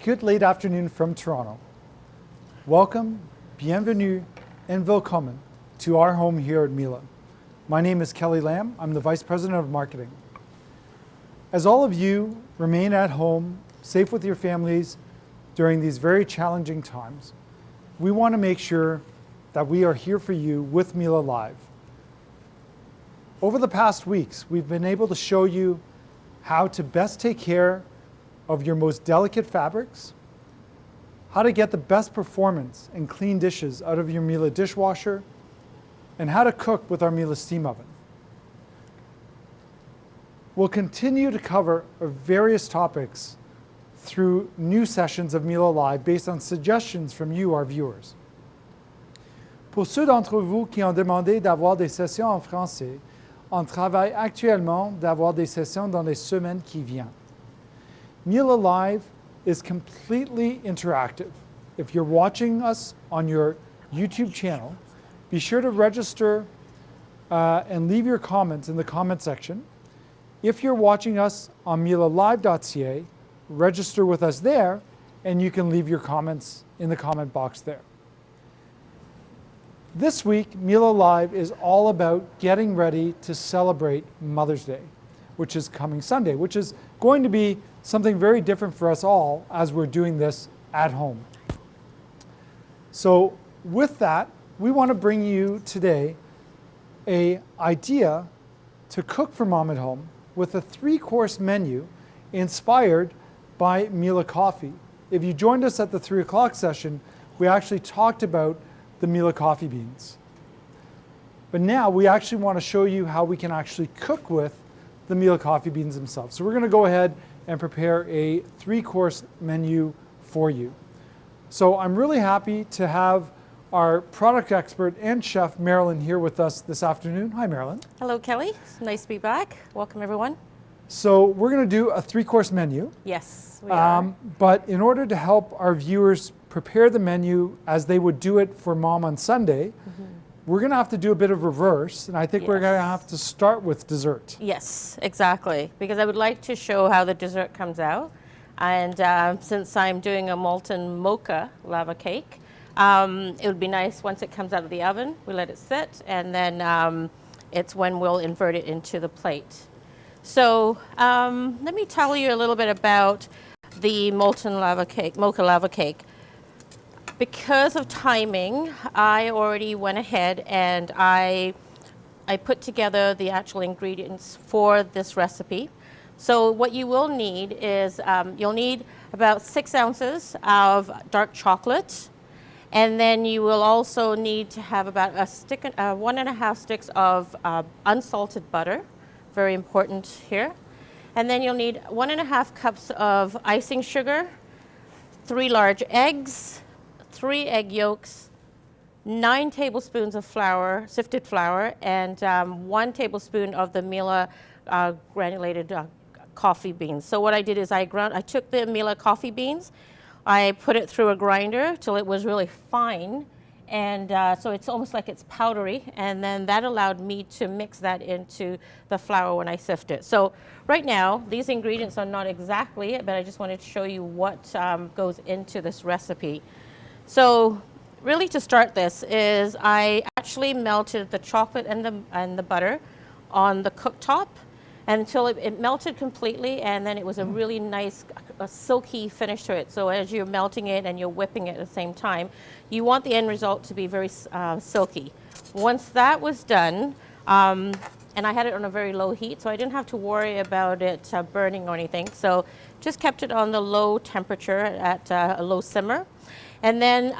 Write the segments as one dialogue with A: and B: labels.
A: Good late afternoon from Toronto. Welcome, bienvenue, and willkommen to our home here at Miele. My name is Kelly Lamb. I'm the Vice President of Marketing. As all of you remain at home, safe with your families during these very challenging times, we want to make sure that we are here for you with Miele Live. Over the past weeks, we've been able to show you how to best take care of your most delicate fabrics, how to get the best performance and clean dishes out of your Miele dishwasher, and how to cook with our Miele steam oven. We'll continue to cover various topics through new sessions of Miele Live based on suggestions from you, our viewers. Pour ceux d'entre vous qui ont demandé d'avoir des sessions en français, on travaille actuellement d'avoir des sessions dans les semaines qui viennent. Miele Live is completely interactive. If you're watching us on your YouTube channel, be sure to register and leave your comments in the comment section. If you're watching us on mielelive.ca, register with us there, and you can leave your comments in the comment box there. This week, Miele Live is all about getting ready to celebrate Mother's Day, which is coming Sunday, which is going to be something very different for us all as we're doing this at home. So with that, we want to bring you today an idea to cook for mom at home with a 3-course menu inspired by Miele coffee. If you joined us at the 3 o'clock session, we actually talked about the Miele coffee beans. But now we actually want to show you how we can actually cook with the Miele coffee beans themselves. So we're going to go ahead and prepare a 3-course menu for you. So I'm really happy to have our product expert and chef, Marilyn, here with us this afternoon. Hi, Marilyn.
B: Hello, Kelly. It's nice to be back. Welcome, everyone.
A: So we're going to do a 3-course menu.
B: Yes, we are.
A: But in order to help our viewers prepare the menu as they would do it for mom on Sunday, we're going to have to do a bit of reverse, and I think we're going to have to start with dessert.
B: Yes, exactly, because I would like to show how the dessert comes out. And since I'm doing a molten mocha lava cake, it would be nice once it comes out of the oven, we let it sit, and then it's when we'll invert it into the plate. So let me tell you a little bit about the molten lava cake, mocha lava cake. Because of timing, I already went ahead and I put together the actual ingredients for this recipe. So what you will need is you'll need about 6 ounces of dark chocolate, and then you will also need to have about 1.5 sticks of unsalted butter, very important here. And then you'll need 1.5 cups of icing sugar, 3 large eggs, 3 egg yolks, 9 tablespoons of flour, sifted flour, and 1 tablespoon of the Miele granulated coffee beans. So what I did is I took the Miele coffee beans, I put it through a grinder till it was really fine, and so it's almost like it's powdery, and then that allowed me to mix that into the flour when I sift it. So right now, these ingredients are not exactly it, but I just wanted to show you what goes into this recipe. So really to start this is I actually melted the chocolate and the butter on the cooktop until it melted completely, and then it was a really nice silky finish to it. So as you're melting it and you're whipping it at the same time, you want the end result to be very silky. Once that was done, and I had it on a very low heat, so I didn't have to worry about it burning or anything. So just kept it on the low temperature at a low simmer. And then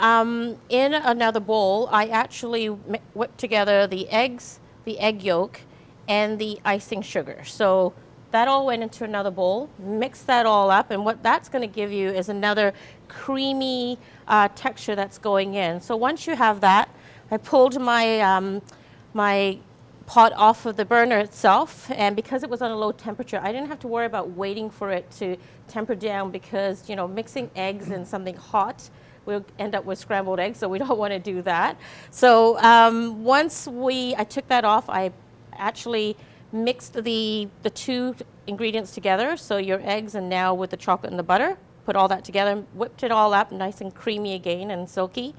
B: in another bowl, I actually whipped together the eggs, the egg yolk, and the icing sugar. So that all went into another bowl, mix that all up, and what that's going to give you is another creamy texture that's going in. So once you have that, I pulled my my pot off of the burner itself, and because it was on a low temperature, I didn't have to worry about waiting for it to temper down, because mixing eggs in something hot, we'll end up with scrambled eggs, so we don't want to do that. So once I took that off, I actually mixed the 2 ingredients together, so your eggs and now with the chocolate and the butter, put all that together, whipped it all up nice and creamy again and silky.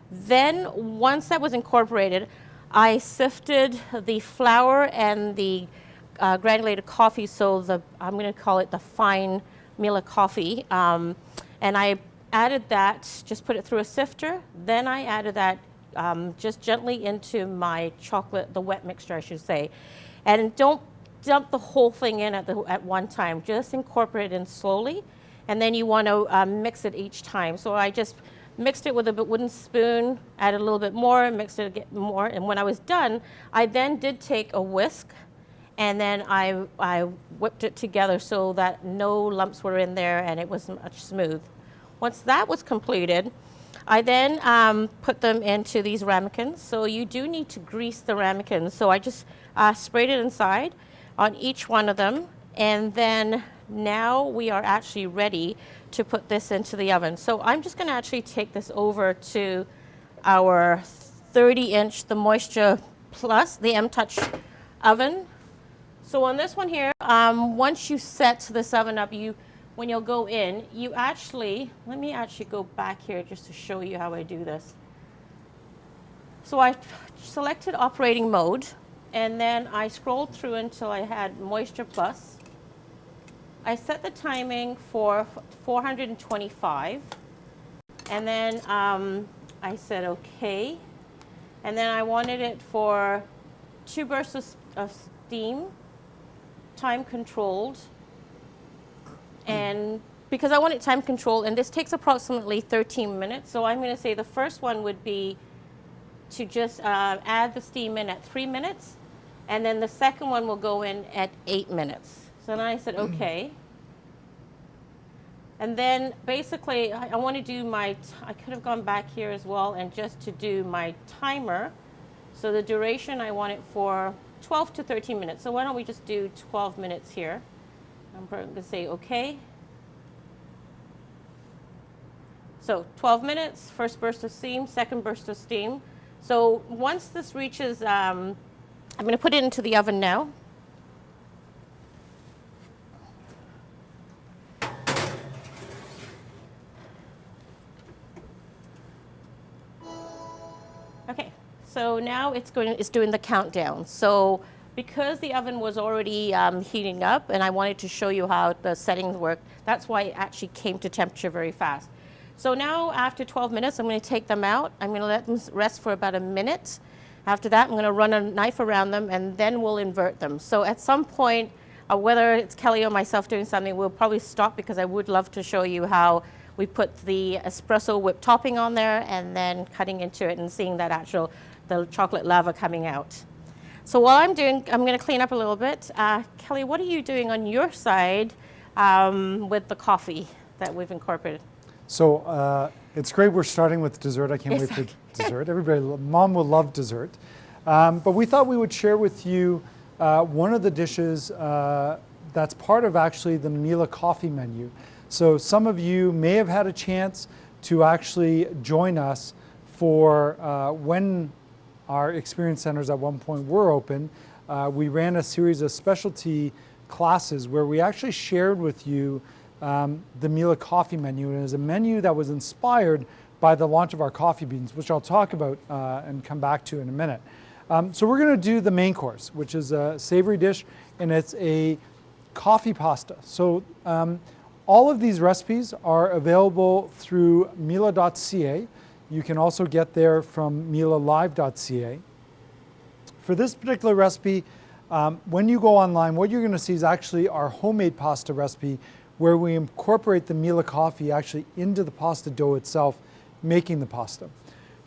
B: Then once that was incorporated, I sifted the flour and the granulated coffee, so I'm going to call it the fine Miele coffee, and I added that, just put it through a sifter. Then I added that just gently into my chocolate, the wet mixture, I should say. And don't dump the whole thing in at one time. Just incorporate it in slowly, and then you want to mix it each time. So I just mixed it with a wooden spoon, added a little bit more, mixed it again more, and when I was done, I then did take a whisk, and then I whipped it together so that no lumps were in there and it was much smooth. Once that was completed, I then put them into these ramekins. So you do need to grease the ramekins. So I just sprayed it inside on each one of them, and then now we are actually ready to put this into the oven. So I'm just going to actually take this over to our 30-inch, the Moisture Plus, the M-Touch oven. So on this one here, once you set this oven up, when you'll go in, you actually, let me actually go back here just to show you how I do this. So I selected operating mode, and then I scrolled through until I had Moisture Plus. I set the timing for 425, and then I said okay, and then I wanted it for 2 bursts of steam, time controlled, and because I want it time controlled, and this takes approximately 13 minutes, so I'm going to say the first one would be to just add the steam in at 3 minutes, and then the second one will go in at 8 minutes. So then I said, okay. And then basically, I want to do I could have gone back here as well and just to do my timer. So the duration, I want it for 12 to 13 minutes. So why don't we just do 12 minutes here? I'm going to say okay. So 12 minutes, first burst of steam, second burst of steam. So once this reaches, I'm going to put it into the oven now. Okay, so now it's doing the countdown. So because the oven was already heating up, and I wanted to show you how the settings work, that's why it actually came to temperature very fast. So now after 12 minutes, I'm going to take them out. I'm going to let them rest for about a minute. After that, I'm going to run a knife around them, and then we'll invert them. So at some point, whether it's Kelly or myself doing something, we'll probably stop, because I would love to show you how we put the espresso whipped topping on there and then cutting into it and seeing that the chocolate lava coming out. So while I'm going to clean up a little bit. Kelly, what are you doing on your side with the coffee that we've incorporated?
A: So it's great we're starting with dessert. I can't wait for dessert. Everybody, Mom will love dessert. But we thought we would share with you one of the dishes that's part of actually the Miele coffee menu. So some of you may have had a chance to actually join us for when our experience centers at one point were open. We ran a series of specialty classes where we actually shared with you the Miele coffee menu. And it is a menu that was inspired by the launch of our coffee beans, which I'll talk about and come back to in a minute. So we're going to do the main course, which is a savory dish, and it's a coffee pasta. So all of these recipes are available through miele.ca. You can also get there from mielelive.ca. For this particular recipe, when you go online, what you're going to see is actually our homemade pasta recipe, where we incorporate the Miele coffee actually into the pasta dough itself, making the pasta.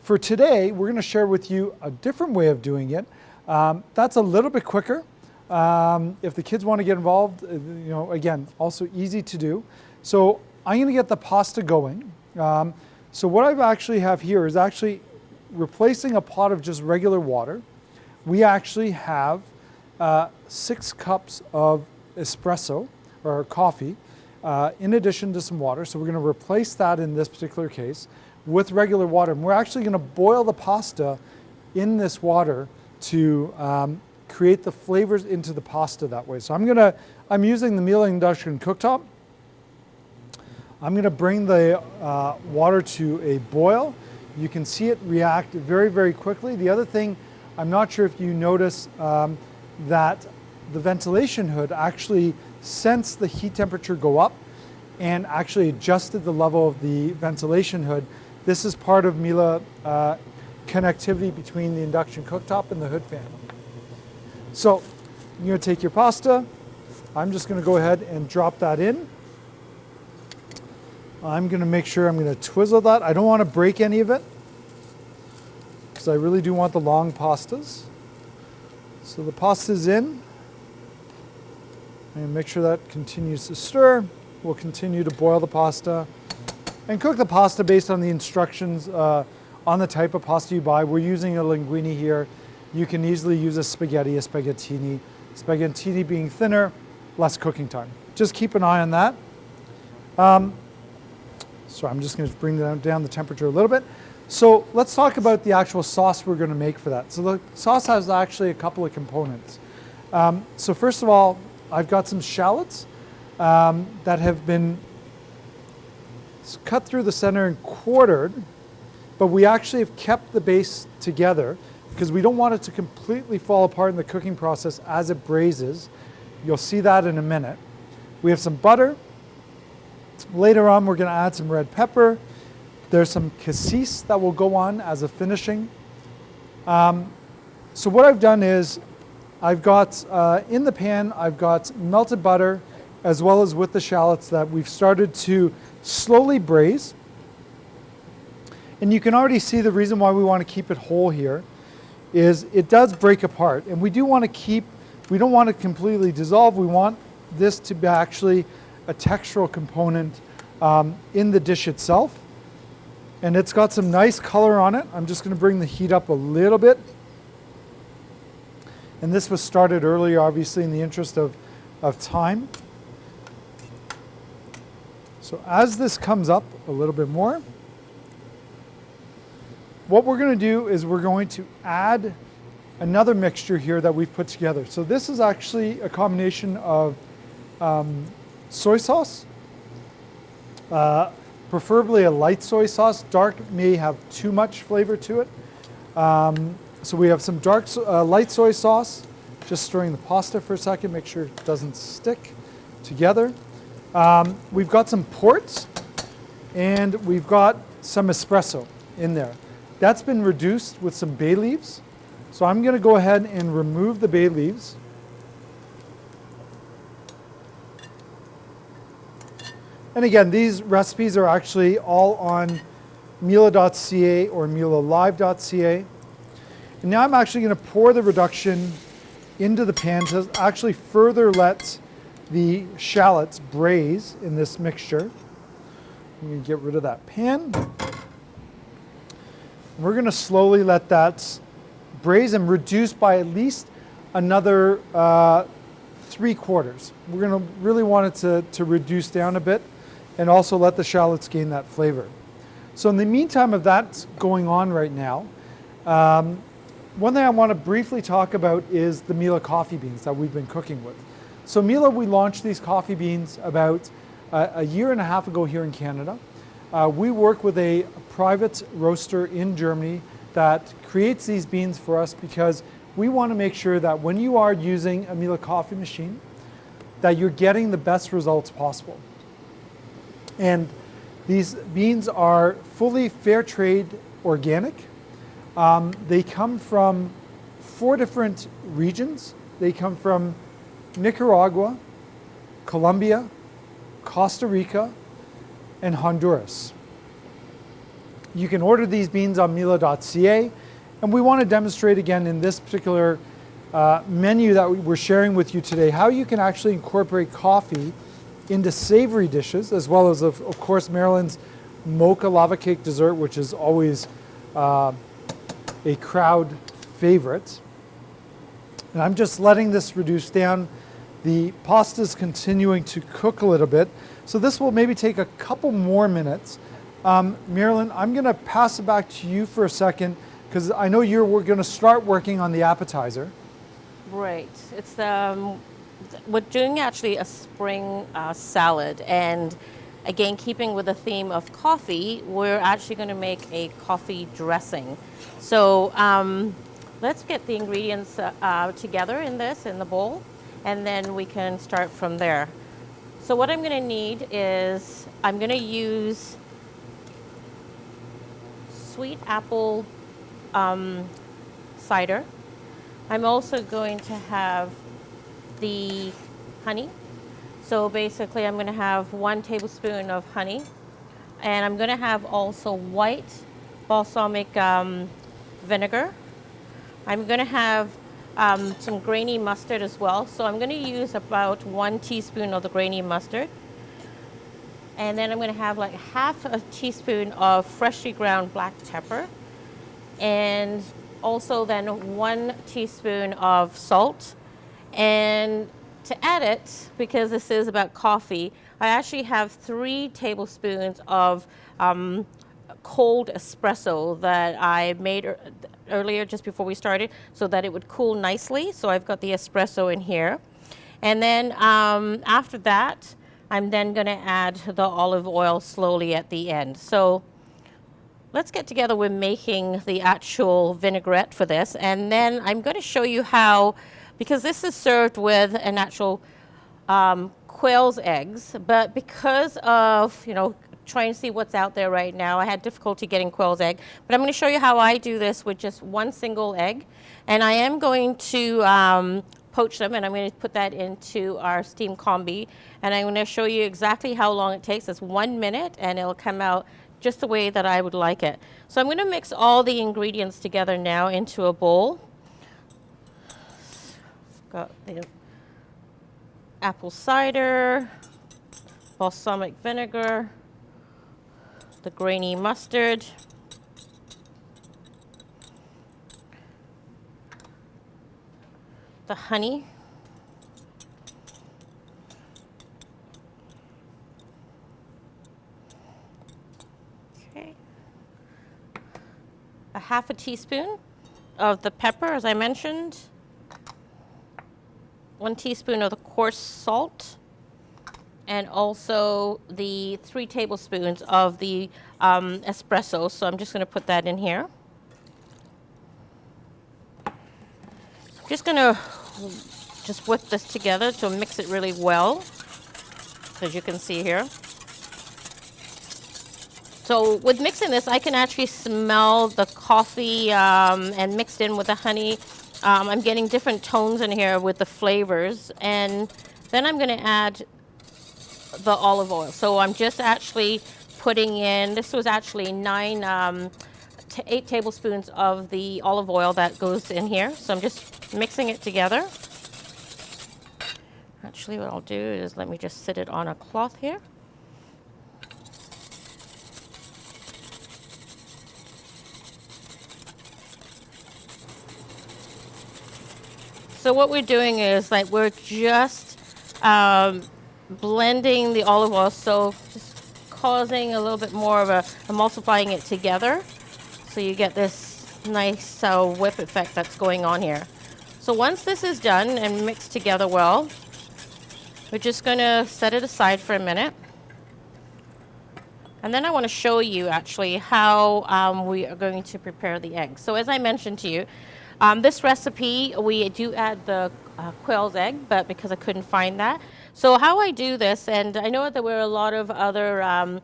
A: For today, we're going to share with you a different way of doing it. That's a little bit quicker. If the kids want to get involved, again, also easy to do. So I'm going to get the pasta going. So what I actually have here is actually replacing a pot of just regular water. We actually have 6 cups of espresso or coffee in addition to some water. So we're going to replace that in this particular case with regular water. And we're actually going to boil the pasta in this water to create the flavors into the pasta that way. So I'm using the Miele induction cooktop. I'm going to bring the water to a boil. You can see it react very, very quickly. The other thing, I'm not sure if you notice that the ventilation hood actually sensed the heat temperature go up and actually adjusted the level of the ventilation hood. This is part of Miele connectivity between the induction cooktop and the hood fan. So you're going to take your pasta. I'm just going to go ahead and drop that in. I'm going to make sure I'm going to twizzle that. I don't want to break any of it because I really do want the long pastas. So the pasta's in. And make sure that continues to stir. We'll continue to boil the pasta and cook the pasta based on the instructions on the type of pasta you buy. We're using a linguine here. You can easily use a spaghetti, a spaghettini. Spaghettini being thinner, less cooking time. Just keep an eye on that. So I'm just going to bring down the temperature a little bit. So let's talk about the actual sauce we're going to make for that. So the sauce has actually a couple of components. So first of all, I've got some shallots that have been cut through the center and quartered, but we actually have kept the base together because we don't want it to completely fall apart in the cooking process as it braises. You'll see that in a minute. We have some butter. Later on, we're going to add some red pepper. There's some cassis that will go on as a finishing. So what I've done is I've got in the pan, I've got melted butter as well as with the shallots that we've started to slowly braise. And you can already see the reason why we want to keep it whole here is it does break apart. And we do want to keep, we don't want it completely dissolve. We want this to be actually a textural component in the dish itself. And it's got some nice color on it. I'm just going to bring the heat up a little bit. And this was started earlier, obviously, in the interest of time. So as this comes up a little bit more, what we're going to do is we're going to add another mixture here that we've put together. So this is actually a combination of soy sauce, preferably a light soy sauce. Dark may have too much flavor to it. So we have some light soy sauce, just stirring the pasta for a second, make sure it doesn't stick together. We've got some port, and we've got some espresso in there. That's been reduced with some bay leaves. So I'm going to go ahead and remove the bay leaves. And again, these recipes are actually all on miele.ca or mielelive.ca. And now I'm actually going to pour the reduction into the pan to actually further let the shallots braise in this mixture. I'm going to get rid of that pan. We're going to slowly let that braise and reduce by at least another 3/4. We're going to really want it to reduce down a bit and also let the shallots gain that flavor. So in the meantime of that going on right now, one thing I want to briefly talk about is the Miele coffee beans that we've been cooking with. So Miele, we launched these coffee beans about a year and a half ago here in Canada. We work with a private roaster in Germany that creates these beans for us because we want to make sure that when you are using a Miele coffee machine, that you're getting the best results possible. And these beans are fully fair trade organic. They come from 4 different regions. They come from Nicaragua, Colombia, Costa Rica, and Honduras. You can order these beans on miele.ca, and we want to demonstrate again in this particular menu that we're sharing with you today how you can actually incorporate coffee into savory dishes, as well as, of course, Marilyn's Mocha lava cake dessert, which is always a crowd favorite. And I'm just letting this reduce down. The pasta's continuing to cook a little bit, so this will maybe take a couple more minutes. Marilyn, I'm going to pass it back to you for a second because I know we're going to start working on the appetizer.
B: Right. It's we're doing actually a spring salad, and again, keeping with the theme of coffee, we're actually going to make a coffee dressing. So let's get the ingredients together in the bowl, and then we can start from there. So what I'm going to need is, I'm going to use sweet apple cider. I'm also going to have the honey. So basically I'm going to have 1 tablespoon of honey, and I'm going to have also white balsamic vinegar. I'm going to have some grainy mustard as well. So I'm going to use about 1 teaspoon of the grainy mustard. And then I'm going to have like half a teaspoon of freshly ground black pepper. And also then 1 teaspoon of salt. And to add it, because this is about coffee, I actually have 3 tablespoons of cold espresso that I made earlier just before we started so that it would cool nicely. So I've got the espresso in here. And then after that, I'm then going to add the olive oil slowly at the end. So let's get together with making the actual vinaigrette for this. And then I'm going to show you how, because this is served with an actual quail's eggs, but because of, trying to see what's out there right now, I had difficulty getting quail's egg. But I'm going to show you how I do this with just 1 single egg. And I am going to poach them, and I'm going to put that into our steam combi. And I'm going to show you exactly how long it takes. It's 1 minute, and it'll come out just the way that I would like it. So I'm going to mix all the ingredients together now into a bowl. Got the apple cider, balsamic vinegar, the grainy mustard, the honey, okay, a half a teaspoon of the pepper, as I mentioned, 1 teaspoon of the coarse salt, and also the 3 tablespoons of the espresso. So I'm just going to put that in here. Just going to just whip this together to mix it really well, as you can see here. So with mixing this, I can actually smell the coffee and mixed in with the honey. I'm getting different tones in here with the flavors. And then I'm going to add the olive oil. So I'm just actually putting in, this was actually 9 to 8 tablespoons of the olive oil that goes in here. So I'm just mixing it together. Actually, what I'll do is let me just sit it on a cloth here. So what we're doing is like we're just blending the olive oil, so just causing a little bit more of a emulsifying it together, so you get this nice whip effect that's going on here. So once this is done and mixed together well, we're just going to set it aside for a minute. And then I want to show you actually how we are going to prepare the eggs. So as I mentioned to you, this recipe, we do add the quail's egg, but because I couldn't find that. So how I do this, and I know that there were a lot of other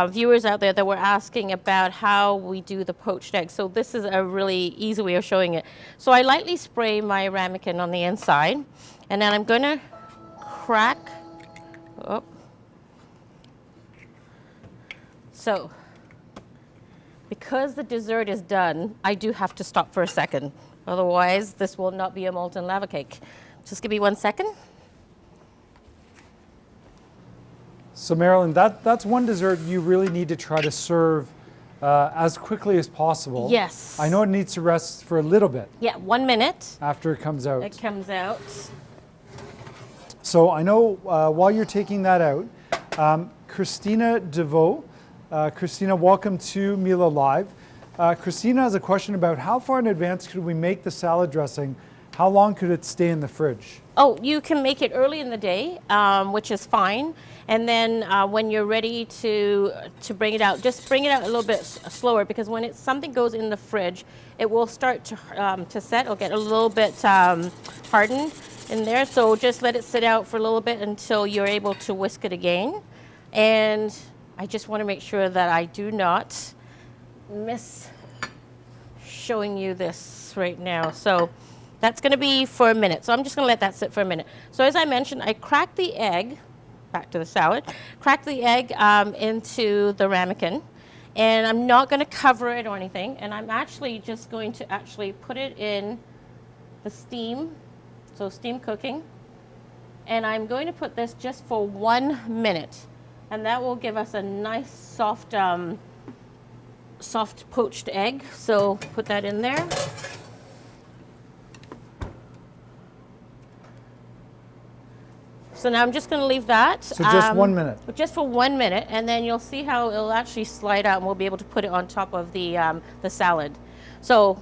B: viewers out there that were asking about how we do the poached egg. So this is a really easy way of showing it. So I lightly spray my ramekin on the inside, and then I'm going to crack. Oh. So because the dessert is done, I do have to stop for a second. Otherwise, this will not be a molten lava cake. Just give me 1 second.
A: So Marilyn, that's one dessert you really need to try to serve as quickly as possible.
B: Yes.
A: I know it needs to rest for a little bit.
B: Yeah, 1 minute.
A: After it comes out.
B: It comes out.
A: So I know while you're taking that out, Christina DeVoe. Christina, welcome to Miele Live. Christina has a question about how far in advance could we make the salad dressing? How long could it stay in the fridge?
B: Oh, you can make it early in the day, which is fine. And then when you're ready to bring it out, just bring it out a little bit slower, because when something goes in the fridge, it will start to set. It'll get a little bit hardened in there. So just let it sit out for a little bit until you're able to whisk it again. And I just want to make sure that I do not miss showing you this right now. So that's going to be for a minute. So I'm just going to let that sit for a minute. So as I mentioned, I cracked the egg, back to the salad, cracked the egg into the ramekin. And I'm not going to cover it or anything. And I'm actually just going to put it in the steam, so steam cooking. And I'm going to put this just for 1 minute. And that will give us a nice soft, soft poached egg. So put that in there. So now I'm just going to leave that.
A: So just 1 minute.
B: Just for 1 minute, and then you'll see how it'll actually slide out, and we'll be able to put it on top of the salad. So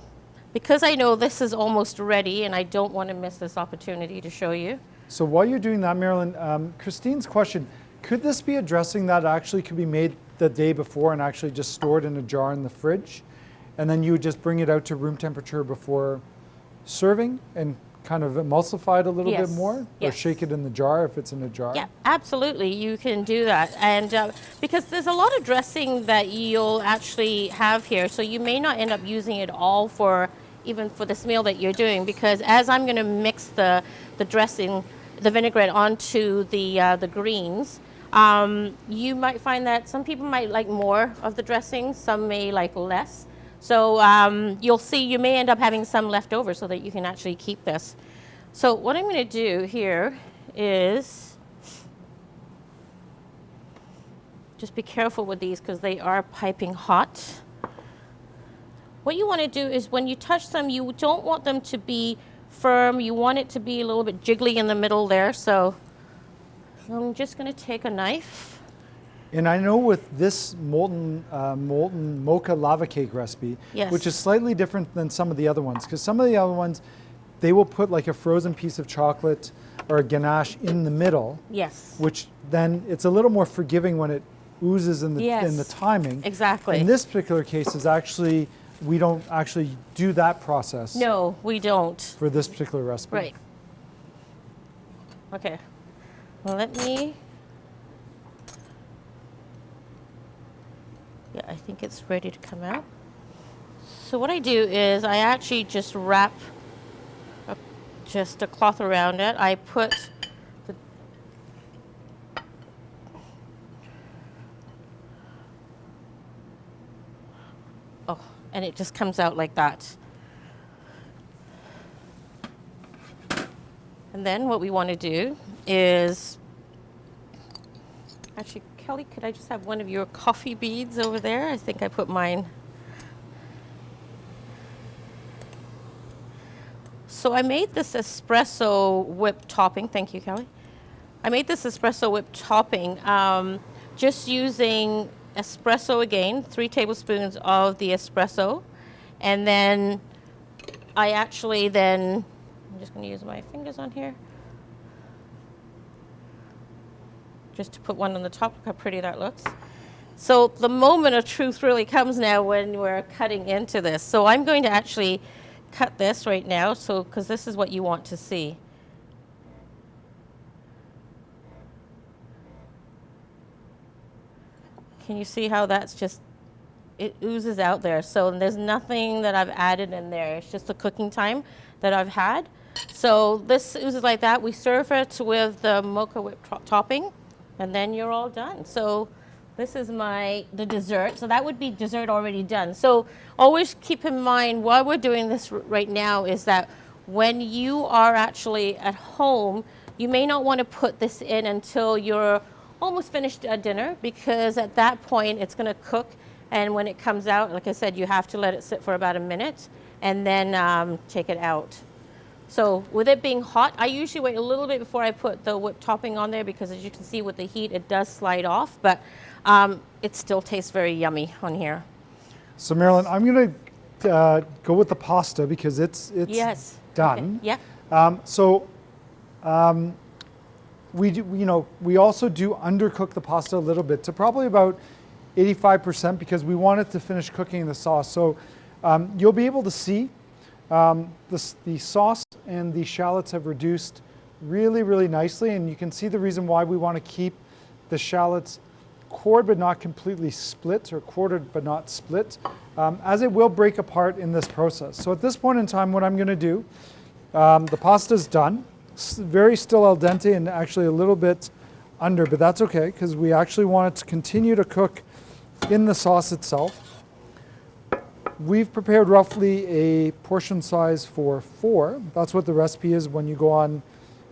B: because I know this is almost ready, and I don't want to miss this opportunity to show you.
A: So while you're doing that, Marilyn, Christine's question, could this be a dressing that actually could be made the day before and actually just stored in a jar in the fridge? And then you would just bring it out to room temperature before serving and kind of emulsify it a little bit more?
B: Yes.
A: Or shake it in the jar if it's in a jar?
B: Yeah, absolutely. You can do that. And because there's a lot of dressing that you'll actually have here, so you may not end up using it all even for this meal that you're doing, because as I'm going to mix the dressing, the vinaigrette onto the greens, you might find that some people might like more of the dressing, some may like less. So you'll see you may end up having some left over so that you can actually keep this. So what I'm going to do here is just be careful with these because they are piping hot. What you want to do is when you touch them, you don't want them to be firm. You want it to be a little bit jiggly in the middle there. So I'm just going to take a knife.
A: And I know with this molten mocha lava cake recipe,
B: Yes.
A: which is slightly different than some of the other ones, because some of the other ones, they will put like a frozen piece of chocolate or a ganache in the middle.
B: Yes.
A: Which then it's a little more forgiving when it oozes in the timing.
B: Exactly.
A: In this particular case is actually, we don't actually do that process.
B: No, we don't.
A: For this particular recipe.
B: Right. Okay. Well, let me. Yeah, I think it's ready to come out. So what I do is I actually just wrap just a cloth around it. I put the and it just comes out like that. And then what we want to do is actually, Kelly, could I just have one of your coffee beads over there? I think I put mine. So I made this espresso whip topping. Thank you, Kelly. I made this espresso whip topping just using espresso again, 3 tablespoons of the espresso. And then I actually I'm just going to use my fingers on here. Just to put one on the top. Look how pretty that looks. So the moment of truth really comes now when we're cutting into this. So I'm going to actually cut this right now, because this is what you want to see. Can you see how that's just, it oozes out there. So there's nothing that I've added in there. It's just the cooking time that I've had. So this oozes like that. We serve it with the mocha whip topping. And then you're all done. So this is the dessert. So that would be dessert already done. So always keep in mind while we're doing this right now is that when you are actually at home, you may not want to put this in until you're almost finished dinner, because at that point it's going to cook. And when it comes out, like I said, you have to let it sit for about a minute and then take it out. So with it being hot, I usually wait a little bit before I put the whipped topping on there, because as you can see with the heat, it does slide off, but it still tastes very yummy on here.
A: So Marilyn, I'm going to go with the pasta because it's
B: Yes.
A: done.
B: Okay. Yeah.
A: So we also do undercook the pasta a little bit to probably about 85% because we want it to finish cooking the sauce. So you'll be able to see the sauce and the shallots have reduced really, really nicely, and you can see the reason why we want to keep the shallots cored but not completely split, or quartered but not split, as it will break apart in this process. So at this point in time, what I'm going to do, the pasta's done, very still al dente and actually a little bit under, but that's okay because we actually want it to continue to cook in the sauce itself. We've prepared roughly a portion size for 4. That's what the recipe is when you go on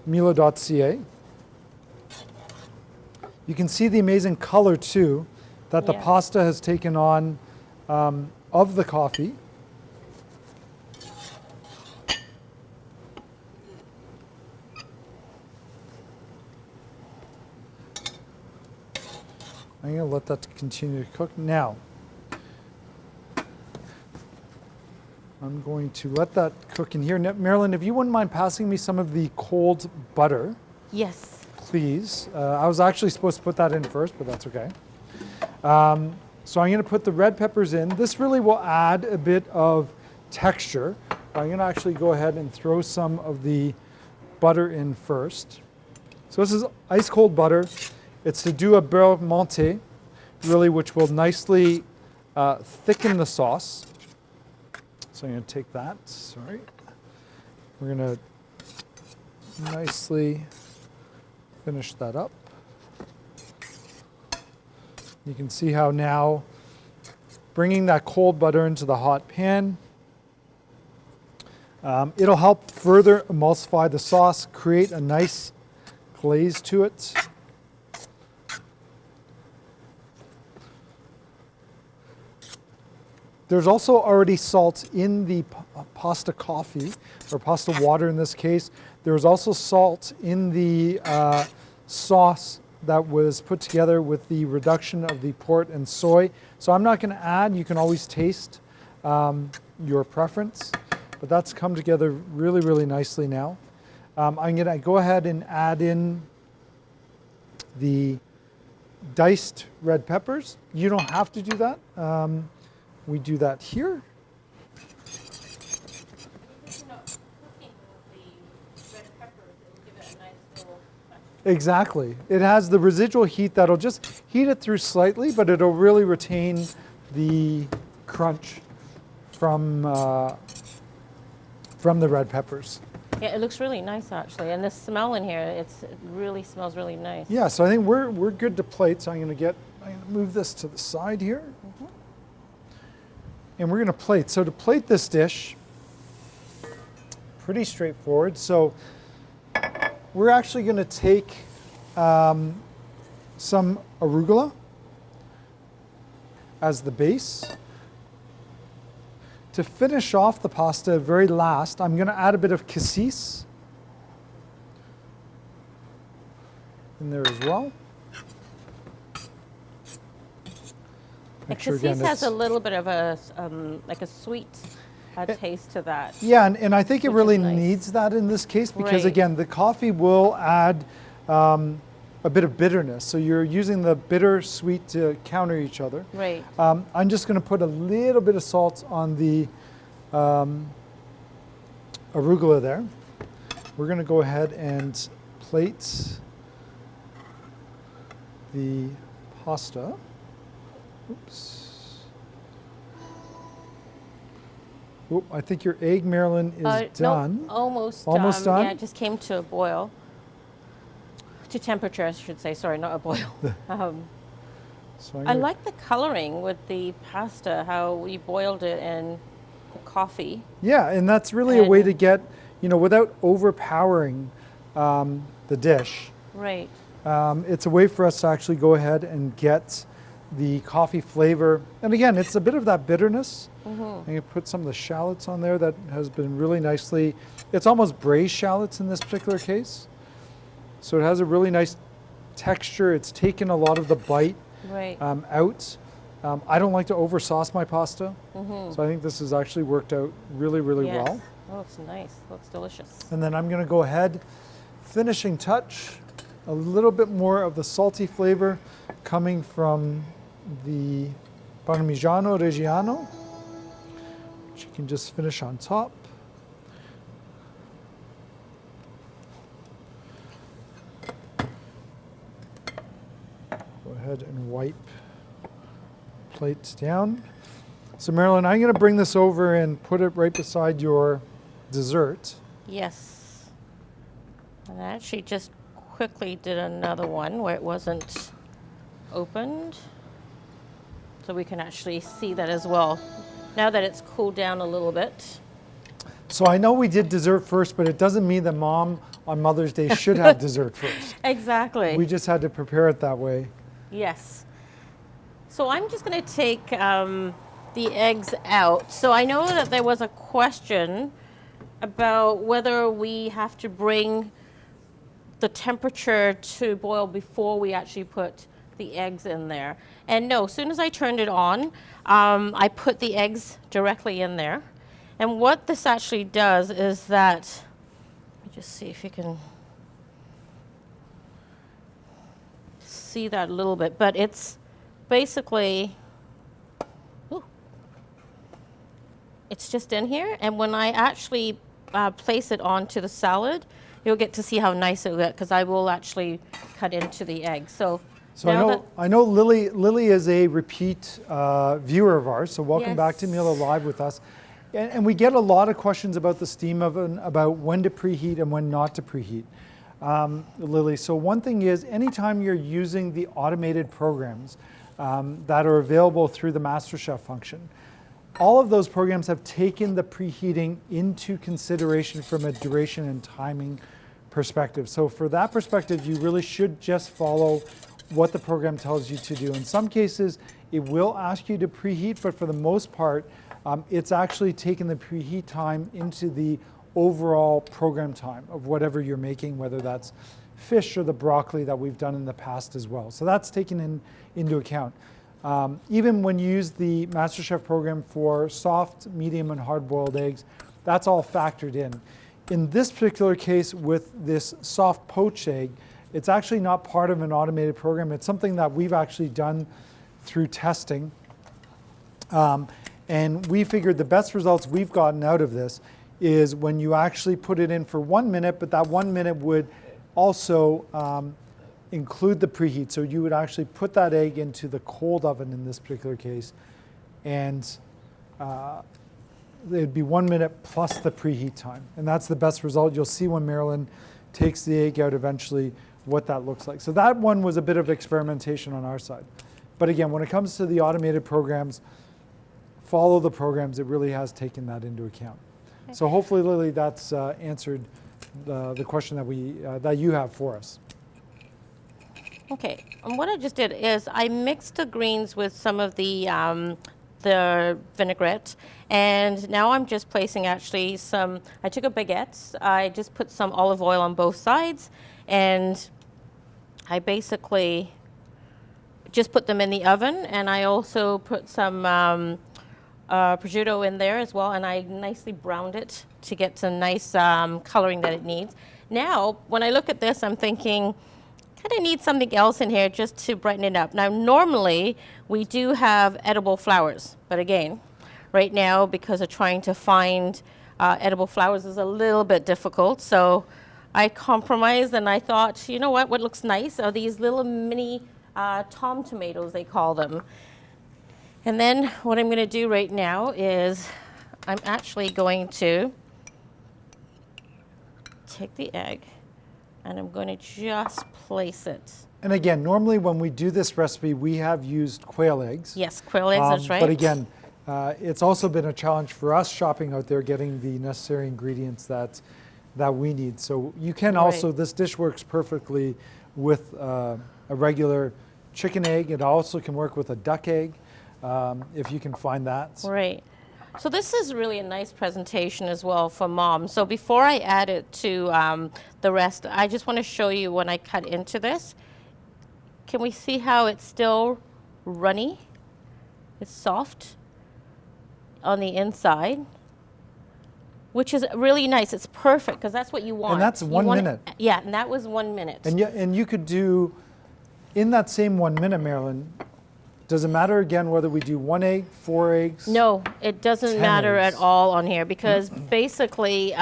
A: miele.ca. You can see the amazing color too that the pasta has taken on of the coffee. I'm going to let that continue to cook. Now, I'm going to let that cook in here. Marilyn, if you wouldn't mind passing me some of the cold butter.
B: Yes.
A: Please. I was actually supposed to put that in first, but that's okay. So I'm going to put the red peppers in. This really will add a bit of texture. I'm going to actually go ahead and throw some of the butter in first. So this is ice cold butter. It's to do a beurre monté, really, which will nicely thicken the sauce. So I'm going to take that, sorry. We're going to nicely finish that up. You can see how now bringing that cold butter into the hot pan, it'll help further emulsify the sauce, create a nice glaze to it. There's also already salt in the pasta coffee, or pasta water in this case. There's also salt in the sauce that was put together with the reduction of the port and soy. So I'm not going to add, you can always taste your preference, but that's come together really, really nicely now. I'm going to go ahead and add in the diced red peppers. You don't have to do that. We do that here. Exactly. It has the residual heat that'll just heat it through slightly, but it'll really retain the crunch from the red peppers.
B: Yeah, it looks really nice actually, and the smell in here, it really smells really nice.
A: Yeah, so I think we're good to plate. So I'm going to move this to the side here. Mm-hmm. And we're going to plate. So to plate this dish, pretty straightforward. So we're actually going to take some arugula as the base. To finish off the pasta, very last, I'm going to add a bit of cassis in there as well.
B: Cassis has a little bit of a like a sweet taste to that.
A: Yeah, and I think it really needs that in this case because again, the coffee will add a bit of bitterness. So you're using the bitter sweet to counter each other.
B: Right.
A: I'm just going to put a little bit of salt on the arugula there. We're going to go ahead and plate the pasta. Oops. Oop, I think your egg, Marilyn, is done.
B: No, almost
A: done.
B: Yeah, it just came to a boil. To temperature, I should say. Sorry, not a boil.
A: So
B: I like the coloring with the pasta, how you boiled it in coffee.
A: Yeah, and that's really a way to get, without overpowering the dish.
B: Right.
A: It's a way for us to actually go ahead and get the coffee flavor. And again, it's a bit of that bitterness. Mm-hmm. I'm going to put some of the shallots on there that has been really nicely, it's almost braised shallots in this particular case. So it has a really nice texture. It's taken a lot of the bite out. I don't like to over sauce my pasta. Mm-hmm. So I think this has actually worked out really, really well.
B: Oh, it's nice. Looks delicious.
A: And then I'm going to go ahead, finishing touch, a little bit more of the salty flavor coming from the Parmigiano Reggiano, which you can just finish on top. Go ahead and wipe plates down. So Marilyn, I'm going to bring this over and put it right beside your dessert.
B: Yes. And I actually just quickly did another one where it wasn't opened. So we can actually see that as well. Now that it's cooled down a little bit.
A: So I know we did dessert first, but it doesn't mean that Mom on Mother's Day should have dessert first.
B: Exactly.
A: We just had to prepare it that way.
B: Yes. So I'm just going to take the eggs out. So I know that there was a question about whether we have to bring the temperature to boil before we actually put the eggs in there. And no, as soon as I turned it on, I put the eggs directly in there. And what this actually does is that, let me just see if you can see that a little bit, but it's basically, it's just in here, and when I actually place it onto the salad, you'll get to see how nice it will get, because I will actually cut into the egg. So
A: I know Lily is a repeat viewer of ours, so welcome back to Miele Live with us. And we get a lot of questions about the steam oven, about when to preheat and when not to preheat, Lily. So one thing is, anytime you're using the automated programs that are available through the MasterChef function, all of those programs have taken the preheating into consideration from a duration and timing perspective. So for that perspective, you really should just follow what the program tells you to do. In some cases, it will ask you to preheat, but for the most part, it's actually taken the preheat time into the overall program time of whatever you're making, whether that's fish or the broccoli that we've done in the past as well. So that's taken into account. Even when you use the MasterChef program for soft, medium, and hard-boiled eggs, that's all factored in. In this particular case with this soft poached egg, it's actually not part of an automated program. It's something that we've actually done through testing. And we figured the best results we've gotten out of this is when you actually put it in for 1 minute, but that 1 minute would also include the preheat. So you would actually put that egg into the cold oven in this particular case, and it'd be 1 minute plus the preheat time. And that's the best result. You'll see when Marilyn takes the egg out eventually what that looks like. So that one was a bit of experimentation on our side. But again, when it comes to the automated programs, follow the programs. It really has taken that into account. Okay. So hopefully, Lily, that's answered the question that you have for us.
B: Okay, and what I just did is I mixed the greens with some of the vinaigrette, and now I'm just placing actually some, I took a baguette, I just put some olive oil on both sides, and I basically just put them in the oven, and I also put some prosciutto in there as well, and I nicely browned it to get some nice coloring that it needs. Now, when I look at this, I'm thinking, kind of need something else in here just to brighten it up. Now, normally we do have edible flowers, but again, right now, because of trying to find edible flowers is a little bit difficult, so I compromised and I thought, you know what looks nice are these little mini tom tomatoes, they call them. And then what I'm going to do right now is I'm actually going to take the egg and I'm going to just place it.
A: And again, normally when we do this recipe, we have used quail eggs.
B: Yes, quail eggs, that's right.
A: But again, it's also been a challenge for us shopping out there, getting the necessary ingredients that we need. So you can also, this dish works perfectly with a regular chicken egg. It also can work with a duck egg, if you can find that.
B: Right. So this is really a nice presentation as well for Mom. So before I add it to the rest, I just want to show you when I cut into this. Can we see how it's still runny? It's soft on the inside, which is really nice. It's perfect because that's what you want.
A: And that's
B: You
A: 1
B: want it-
A: minute.
B: Yeah, and that was 1 minute.
A: And you could do, in that same 1 minute, Marilyn, does it matter again whether we do 1 egg, 4 eggs?
B: No, it doesn't
A: 10
B: matter
A: eggs.
B: at all on here because basically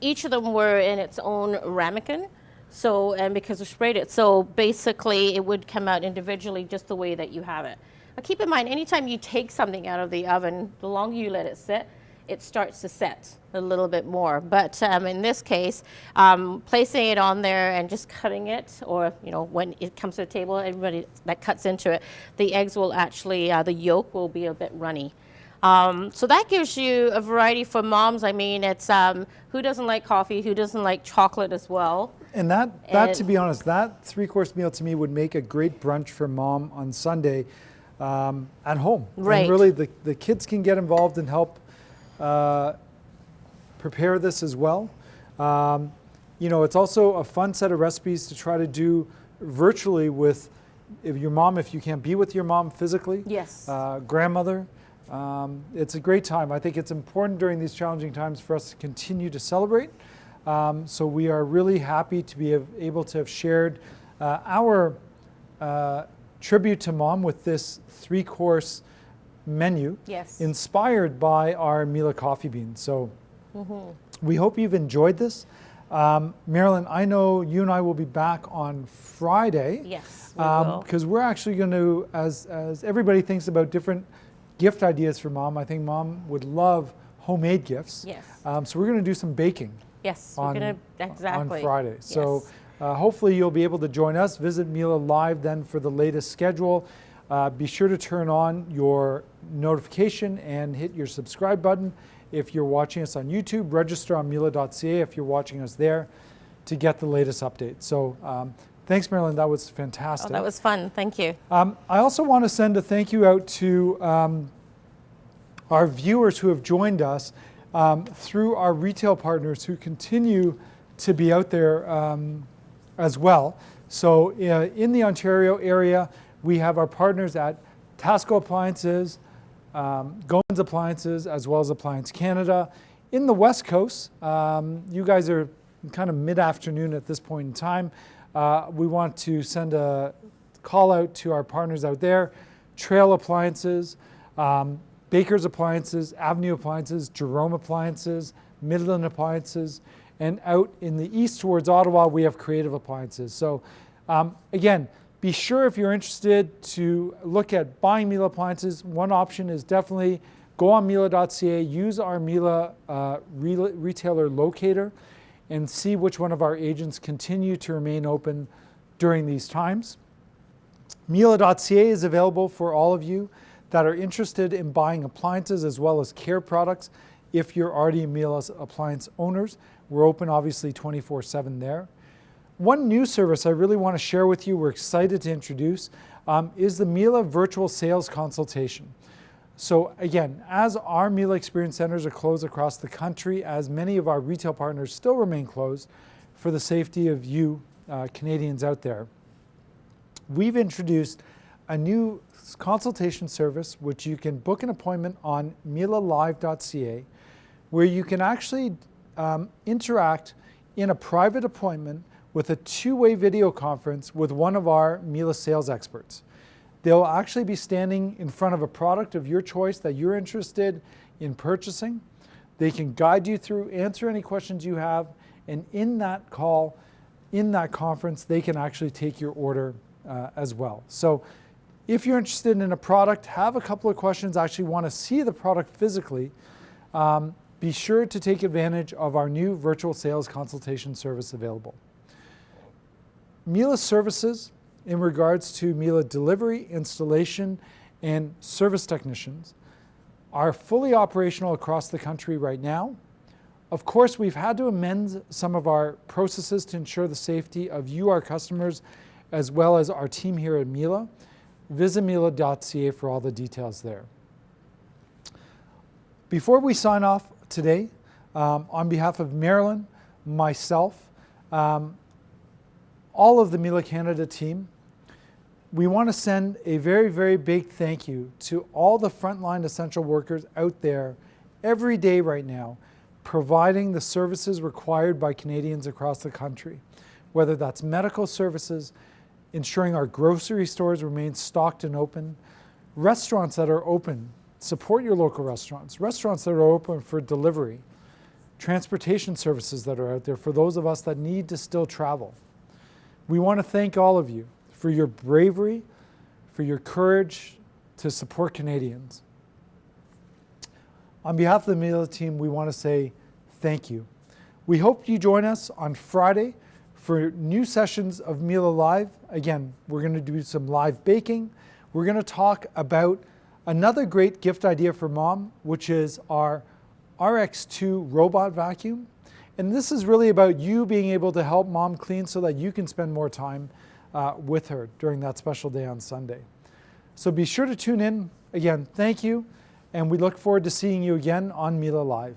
B: each of them were in its own ramekin. So, and because we sprayed it, so basically it would come out individually just the way that you have it. But keep in mind, anytime you take something out of the oven, the longer you let it sit, it starts to set a little bit more. But in this case, placing it on there and just cutting it, or when it comes to the table, everybody that cuts into it, the eggs will actually, the yolk will be a bit runny. So that gives you a variety for moms. I mean, it's who doesn't like coffee, who doesn't like chocolate as well.
A: And that to be honest, that 3-course meal to me would make a great brunch for mom on Sunday at home.
B: Right.
A: And really the kids can get involved and help prepare this as well. It's also a fun set of recipes to try to do virtually with your mom if you can't be with your mom physically.
B: Yes.
A: Grandmother. It's a great time. I think it's important during these challenging times for us to continue to celebrate. So we are really happy to be able to have shared our tribute to mom with this 3-course menu,
B: Yes.
A: inspired by our Miele coffee beans. So we hope you've enjoyed this. Marilyn, I know you and I will be back on Friday.
B: Yes, we will.
A: Because we're actually going to, as everybody thinks about different gift ideas for mom, I think mom would love homemade gifts.
B: Yes.
A: So we're going to do some baking
B: Yes,
A: on,
B: we're gonna exactly
A: on Friday. So
B: Yes.
A: hopefully you'll be able to join us. Visit Miele Live then for the latest schedule. Be sure to turn on your notification and hit your subscribe button if you're watching us on YouTube. Register on Miele.ca if you're watching us there to get the latest updates. So thanks, Marilyn. That was fantastic.
B: Oh, that was fun. Thank you.
A: I also want to send a thank you out to our viewers who have joined us through our retail partners who continue to be out there as well. So in the Ontario area, we have our partners at Tasco Appliances, Goins Appliances, as well as Appliance Canada. In the West Coast, you guys are kind of mid-afternoon at this point in time. We want to send a call out to our partners out there, Trail Appliances, Baker's Appliances, Avenue Appliances, Jerome Appliances, Midland Appliances, and out in the east towards Ottawa, we have Creative Appliances. So again, be sure if you're interested to look at buying Miele appliances. One option is definitely go on Miele.ca, use our Miele retailer locator, and see which one of our agents continue to remain open during these times. Miele.ca is available for all of you that are interested in buying appliances as well as care products. If you're already Miele appliance owners, we're open obviously 24/7 there. One new service I really want to share with you, we're excited to introduce, is the Miele virtual sales consultation. So again, as our Miele Experience Centers are closed across the country, as many of our retail partners still remain closed for the safety of you Canadians out there, we've introduced a new consultation service which you can book an appointment on mielelive.ca, where you can actually interact in a private appointment with a 2-way video conference with one of our Miele sales experts. They'll actually be standing in front of a product of your choice that you're interested in purchasing. They can guide you through, answer any questions you have, and in that call, in that conference, they can actually take your order as well. So if you're interested in a product, have a couple of questions, actually want to see the product physically, be sure to take advantage of our new virtual sales consultation service available. Miele services in regards to Miele delivery, installation, and service technicians are fully operational across the country right now. Of course, we've had to amend some of our processes to ensure the safety of you, our customers, as well as our team here at Miele. Visit Miele.ca for all the details there. Before we sign off today, on behalf of Marilyn, myself, all of the Miele Canada team, we want to send a very, very big thank you to all the frontline essential workers out there every day right now providing the services required by Canadians across the country, whether that's medical services, ensuring our grocery stores remain stocked and open, restaurants that are open, support your local restaurants, restaurants that are open for delivery, transportation services that are out there for those of us that need to still travel. We want to thank all of you for your bravery, for your courage to support Canadians. On behalf of the Miele team, we want to say thank you. We hope you join us on Friday for new sessions of Miele Live. Again, we're going to do some live baking. We're going to talk about another great gift idea for mom, which is our RX2 robot vacuum. And this is really about you being able to help mom clean so that you can spend more time with her during that special day on Sunday. So be sure to tune in. Again, thank you. And we look forward to seeing you again on Miele Live.